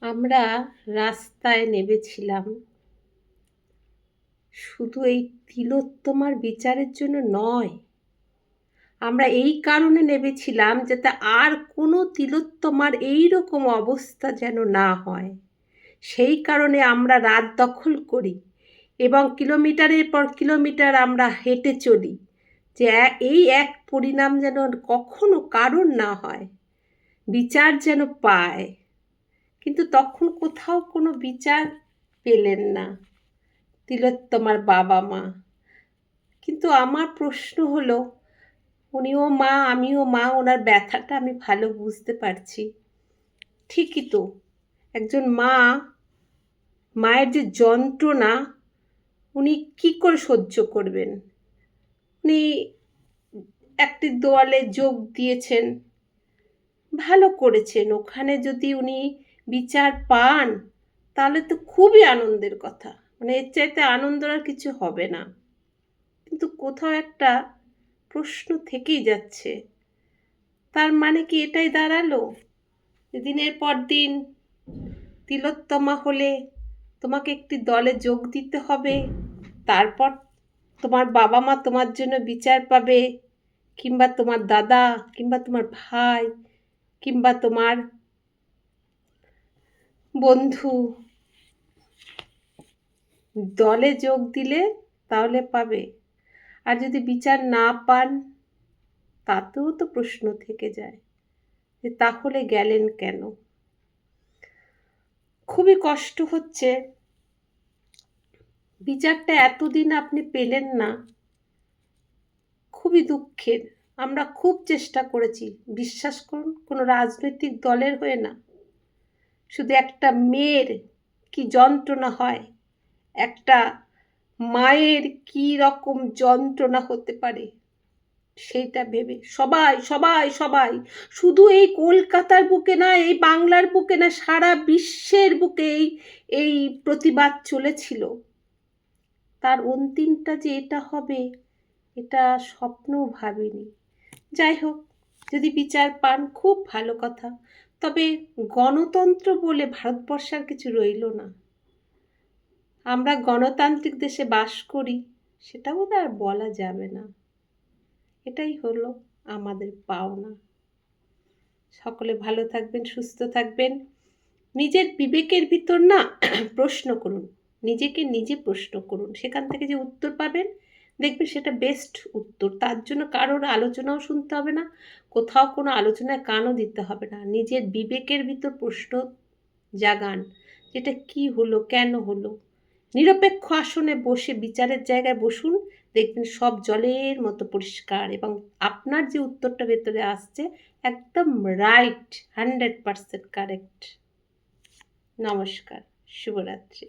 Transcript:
আমরা রাস্তায় নেমেছিলাম শুধু এই তিলোত্তমার বিচারের জন্য নয়। আমরা এই কারণে নেমেছিলাম যাতে আর কোনো তিলোত্তমার এই রকম অবস্থা যেন না হয়। সেই কারণে আমরা রাত দখল করি এবং কিলোমিটারের পর কিলোমিটার আমরা হেঁটে চলি যে এই এক পরিণাম যেন কখনো কারণ না হয়, বিচার যেন পায়। কিন্তু তখন কোথাও কোনো বিচার পেলেন না তিলোত্তমার বাবা মা। কিন্তু আমার প্রশ্ন হলো, উনিও মা আমিও মা, ওনার ব্যথাটা আমি ভালো বুঝতে পারছি। ঠিকই তো, একজন মা, মায়ের যে যন্ত্রণা উনি কি করে সহ্য করবেন। উনি একটি দলে যোগ দিয়েছেন, ভালো করেছেন। ওখানে যদি উনি বিচার পান তাহলে তো খুবই আনন্দের কথা, মানে এর চাইতে আনন্দ আর কিছু হবে না। কিন্তু কোথাও একটা প্রশ্ন থেকেই যাচ্ছে, তার মানে কি এটাই দাঁড়ালো দিনের পর দিন তিলোত্তমা হলে তোমাকে একটি দলে যোগ দিতে হবে, তারপর তোমার বাবা মা তোমার জন্য বিচার পাবে, কিংবা তোমার দাদা, কিংবা তোমার ভাই, কিংবা তোমার বন্ধু দলে যোগ দিলে তাহলে পাবে? আর যদি বিচার না পান তাতেও তো প্রশ্ন থেকে যায় যে তাহলে গেলেন কেন। খুবই কষ্ট হচ্ছে, বিচারটা এতদিন আপনি পেলেন না, খুবই দুঃখের। আমরা খুব চেষ্টা করেছি, বিশ্বাস করুন, কোনো রাজনৈতিক দলের হয়ে না, শুধু একটা মেয়ের কি যন্ত্রণা হয়, একটা মায়ের কি রকম যন্ত্রণা হতে পারে সেইটা ভেবে সবাই সবাই সবাই, শুধু এই কলকাতার বুকে না, এই বাংলার বুকে না, সারা বিশ্বের বুকে এই প্রতিবাদ চলেছিল। তার অন্তিমটা যে এটা হবে এটা স্বপ্নও ভাবিনি। যাই হোক, যদি বিচার পান খুব ভালো কথা, তবে গণতন্ত্র বলে ভারতবর্ষে আর কিছু রইল না। আমরা গণতান্ত্রিক দেশে বাস করি সেটা বোধ আর বলা যাবে না। এটাই হলো আমাদের পাওনা। সকলে ভালো থাকবেন, সুস্থ থাকবেন। নিজের বিবেকের ভিতর না প্রশ্ন করুন, নিজেকে নিজে প্রশ্ন করুন, সেখান থেকে যে উত্তর পাবেন দেখবেন সেটা বেস্ট উত্তর। তার জন্য কারোর আলোচনাও শুনতে হবে না, কোথাও কোনো আলোচনায় কানও দিতে হবে না। নিজের বিবেকের ভিতর প্রশ্ন জাগান, যেটা কি হলো, কেন হলো। নিরপেক্ষ আসনে বসে বিচারের জায়গায় বসুন, দেখবেন সব জলের মতো পরিষ্কার এবং আপনার যে উত্তরটা ভেতরে আসছে একদম রাইট, 100% কারেক্ট। নমস্কার, শুভরাত্রি।